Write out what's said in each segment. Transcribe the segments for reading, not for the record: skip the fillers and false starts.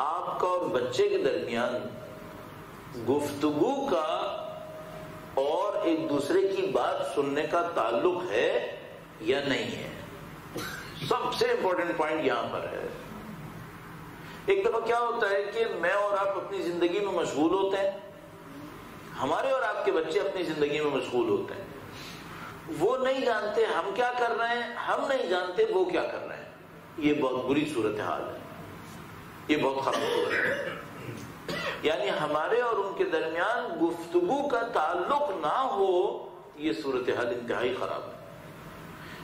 آپ کا اور بچے کے درمیان گفتگو کا اور ایک دوسرے کی بات سننے کا تعلق ہے یا نہیں ہے؟ سب سے امپورٹنٹ پوائنٹ یہاں پر ہے. ایک دفعہ کیا ہوتا ہے کہ میں اور آپ اپنی زندگی میں مشغول ہوتے ہیں، ہمارے اور آپ کے بچے اپنی زندگی میں مشغول ہوتے ہیں. وہ نہیں جانتے ہم کیا کر رہے ہیں، ہم نہیں جانتے وہ کیا کر رہے ہیں. یہ بہت بری صورتحال ہے، یہ بہت خراب صورت ہے. یعنی ہمارے اور ان کے درمیان گفتگو کا تعلق نہ ہو، یہ صورتحال انتہائی خراب ہے.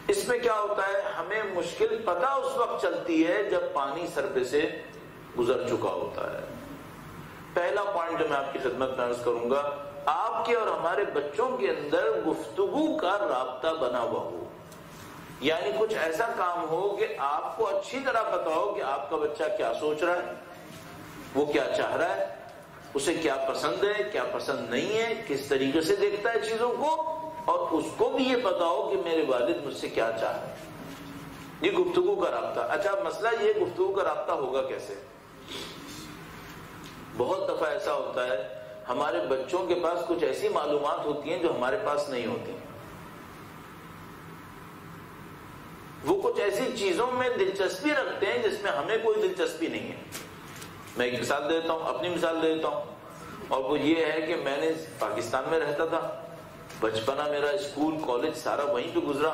اس میں کیا ہوتا ہے، ہمیں مشکل پتہ اس وقت چلتی ہے جب پانی سر پہ سے گزر چکا ہوتا ہے. پہلا پوائنٹ جو میں آپ کی خدمت میں عرض کروں گا، آپ کے اور ہمارے بچوں کے اندر گفتگو کا رابطہ بنا ہوا ہو. یعنی کچھ ایسا کام ہو کہ آپ کو اچھی طرح پتا ہو کہ آپ کا بچہ کیا سوچ رہا ہے، وہ کیا چاہ رہا ہے، اسے کیا پسند ہے، کیا پسند نہیں ہے، کس طریقے سے دیکھتا ہے چیزوں کو، اور اس کو بھی یہ پتا ہو کہ میرے والد مجھ سے کیا چاہ رہے ہیں. یہ گفتگو کا رابطہ. اچھا مسئلہ یہ گفتگو کا رابطہ ہوگا کیسے؟ بہت دفعہ ایسا ہوتا ہے ہمارے بچوں کے پاس کچھ ایسی معلومات ہوتی ہیں جو ہمارے پاس نہیں ہوتی. وہ کچھ ایسی چیزوں میں دلچسپی رکھتے ہیں جس میں ہمیں کوئی دلچسپی نہیں ہے. میں ایک مثال دیتا ہوں، اپنی مثال دیتا ہوں، اور وہ یہ ہے کہ میں نے پاکستان میں رہتا تھا، بچپنا میرا اسکول کالج سارا وہیں پہ گزرا،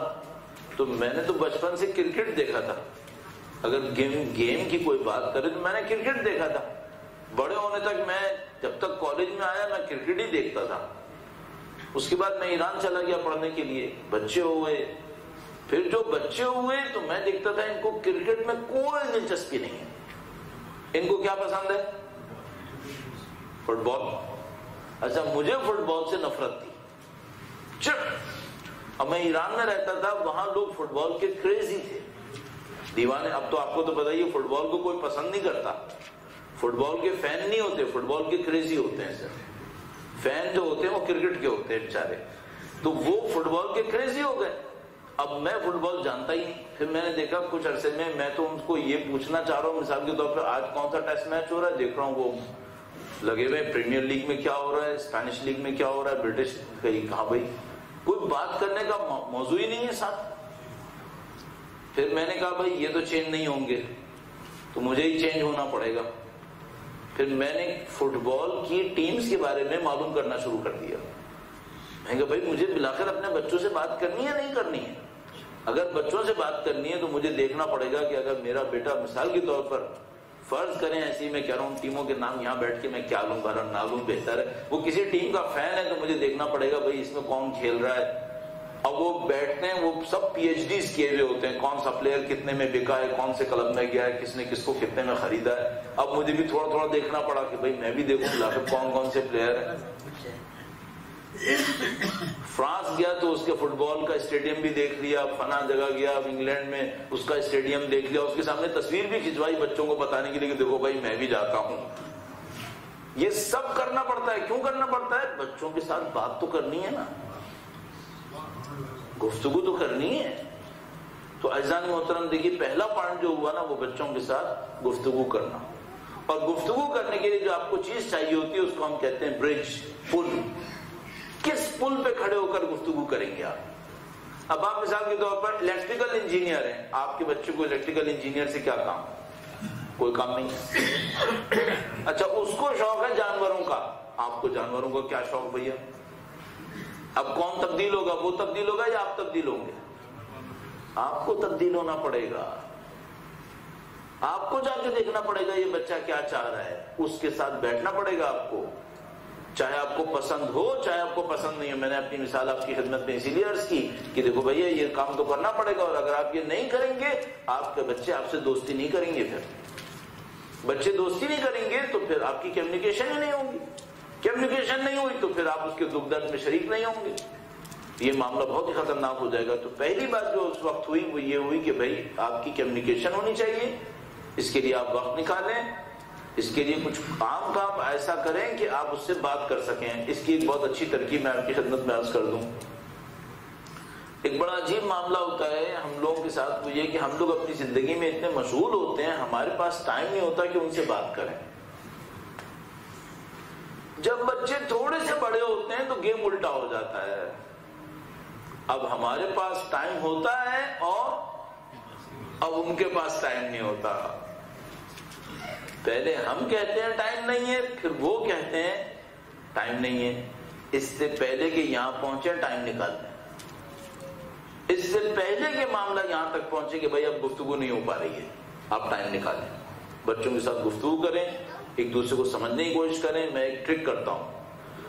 تو میں نے تو بچپن سے کرکٹ دیکھا تھا. اگر گیم کی کوئی بات کرے تو میں نے کرکٹ دیکھا تھا. بڑے ہونے تک میں جب تک کالج میں آیا میں کرکٹ ہی دیکھتا تھا. اس کے بعد میں ایران چلا گیا پڑھنے کے لیے، بچے ہوئے. پھر جو بچے ہوئے تو میں دیکھتا تھا ان کو کرکٹ میں کوئی دلچسپی نہیں ہے. ان کو کیا پسند ہے؟ فٹ بال. اچھا مجھے فٹ بال سے نفرت تھی. اب میں ایران میں رہتا تھا، وہاں لوگ فٹ بال کے کریزی تھے، دیوانے. اب تو آپ کو تو پتا ہی ہے فٹ بال کو کوئی پسند نہیں کرتا، فٹ بال کے فین نہیں ہوتے، فٹ بال کے کریزی ہوتے ہیں. سر فین جو ہوتے ہیں وہ کرکٹ کے ہوتے ہیں بیچارے. تو وہ فٹ بال کے کریزی ہو گئے. اب میں فٹ بال جانتا ہی نہیں. پھر میں نے دیکھا کچھ عرصے میں تو ان کو یہ پوچھنا چاہ رہا ہوں مثال کے طور پہ آج کون سا ٹیسٹ میچ ہو رہا ہے، دیکھ رہا ہوں وہ لگے ہوئے پریمیئر لیگ میں کیا ہو رہا ہے، اسپینش لیگ میں کیا ہو رہا ہے، برٹش. کہاں بھائی کوئی بات کرنے کا موضوع ہی نہیں ہے ساتھ. پھر میں نے کہا بھائی یہ تو چینج نہیں ہوں گے تو مجھے ہی چینج ہونا پڑے گا. پھر میں نے فٹ بال کی ٹیمز کے بارے میں معلوم کرنا شروع کر دیا. میں کہا بھائی مجھے بلاخر اپنے بچوں سے بات کرنی ہے نہیں کرنی ہے. اگر بچوں سے بات کرنی ہے تو مجھے دیکھنا پڑے گا کہ اگر میرا بیٹا مثال کے طور پر فرض کریں ایسی میں کہہ رہا ہوں ٹیموں کے نام یہاں بیٹھ کے میں کیا لوں بھرا نہ لوں بہتر ہے، وہ کسی ٹیم کا فین ہے تو مجھے دیکھنا پڑے گا بھائی اس میں کون کھیل رہا ہے. اب وہ بیٹھتے ہیں، وہ سب پی ایچ ڈیز کیے ہوئے ہوتے ہیں، کون سا پلیئر کتنے میں بکا ہے، کون سے کلب میں گیا ہے، کس نے کس کو کتنے میں خریدا ہے. اب مجھے بھی تھوڑا تھوڑا دیکھنا پڑا کہ بھائی میں بھی دیکھوں بلاخر کون سے پلیئر ہیں. فرانس گیا تو اس کے فٹ بال کا اسٹیڈیم بھی دیکھ لیا، فنا جگہ گیا انگلینڈ میں اس کا اسٹیڈیم دیکھ لیا، اس کے سامنے تصویر بھی کھنچوائی بچوں کو بتانے کے لیے کہ دیکھو بھائی میں بھی جاتا ہوں. یہ سب کرنا پڑتا ہے. کیوں کرنا پڑتا ہے؟ بچوں کے ساتھ بات تو کرنی ہے نا، گفتگو تو کرنی ہے. تو عزیزان محترم دیکھیے پہلا پوائنٹ جو ہوا نا وہ بچوں کے ساتھ گفتگو کرنا. اور گفتگو کرنے کے لیے جو آپ کو چیز چاہیے ہوتی ہے اس کو ہم کہتے ہیں برج، پل. کس پل پہ کھڑے ہو کر گفتگو کریں گے آپ؟ اب آپ مثال کے طور پر الیکٹریکل انجینئر ہیں، آپ کے بچے کو الیکٹریکل انجینئر سے کیا کام؟ کوئی کام نہیں. اچھا اس کو شوق ہے جانوروں کا، آپ کو جانوروں کا کیا شوق بھیا؟ اب کون تبدیل ہوگا؟ وہ تبدیل ہوگا یا آپ تبدیل ہوں گے؟ آپ کو تبدیل ہونا پڑے گا. آپ کو جا کے دیکھنا پڑے گا یہ بچہ کیا چاہ رہا ہے، اس کے ساتھ بیٹھنا پڑے گا آپ کو، چاہے آپ کو پسند ہو چاہے آپ کو پسند نہیں ہو. میں نے اپنی مثال آپ کی خدمت میں اسی لیے عرض کی کہ دیکھو بھیا یہ کام تو کرنا پڑے گا، اور اگر آپ یہ نہیں کریں گے آپ کے بچے آپ سے دوستی نہیں کریں گے. پھر بچے دوستی نہیں کریں گے تو پھر آپ کی کمیونیکیشن ہی نہیں ہوگی. کمیونیکیشن نہیں ہوئی تو پھر آپ اس کے دکھ درد میں شریک نہیں ہوں گے. یہ معاملہ بہت ہی خطرناک ہو جائے گا. تو پہلی بات جو اس وقت ہوئی وہ یہ ہوئی کہ بھائی آپ کی کمیونیکیشن ہونی چاہیے. اس کے لیے آپ وقت نکالیں، اس کے لیے کچھ عام کام ایسا کریں کہ آپ اس سے بات کر سکیں. اس کی ایک بہت اچھی ترکیب میں آپ کی خدمت میں عرض کر دوں. ایک بڑا عجیب معاملہ ہوتا ہے ہم لوگوں کے ساتھ، وہ یہ کہ ہم لوگ اپنی زندگی میں اتنے مشغول ہوتے ہیں، ہمارے پاس ٹائم نہیں ہوتا کہ ان سے بات کریں۔ جب بچے تھوڑے سے بڑے ہوتے ہیں تو گیم الٹا ہو جاتا ہے، اب ہمارے پاس ٹائم ہوتا ہے اور اب ان کے پاس ٹائم نہیں ہوتا۔ پہلے ہم کہتے ہیں ٹائم نہیں ہے، پھر وہ کہتے ہیں ٹائم نہیں ہے، اس سے پہلے کہ یہاں پہنچے ٹائم نکالتے ہیں، اس سے پہلے کہ معاملہ یہاں تک پہنچے کہ بھائی اب گفتگو نہیں ہو پا رہی ہے، آپ ٹائم نکالیں، بچوں کے ساتھ گفتگو کریں، ایک دوسرے کو سمجھنے کی کوشش کریں۔ میں ایک ٹرک کرتا ہوں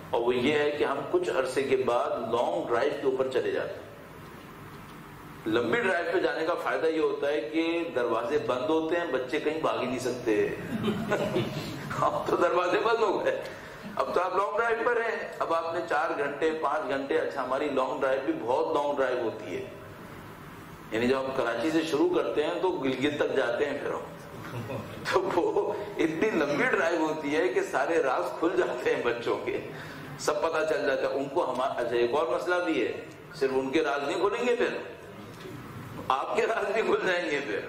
اور وہ یہ ہے کہ ہم کچھ عرصے کے بعد لانگ ڈرائیو کے اوپر چلے جاتے ہیں۔ لمبی ڈرائیو پہ جانے کا فائدہ یہ ہوتا ہے کہ دروازے بند ہوتے ہیں، بچے کہیں بھاگ ہی نہیں سکتے اب تو دروازے بند ہو گئے، اب تو آپ لانگ ڈرائیو پر ہیں، اب آپ نے 4 گھنٹے 5 گھنٹے، اچھا ہماری لانگ ڈرائیو بھی بہت لانگ ڈرائیو ہوتی ہے، یعنی جب ہم کراچی سے شروع کرتے ہیں تو گلگت تک جاتے ہیں، پھر تو وہ اتنی لمبی ڈرائیو ہوتی ہے کہ سارے راز کھل جاتے ہیں بچوں کے، سب پتہ چل جاتا ہے ان کو۔ اچھا ایک اور مسئلہ بھی ہے، صرف ان کے راز نہیں کھلیں گے، پھر آپ کے راز بھی کھل جائیں گے، پھر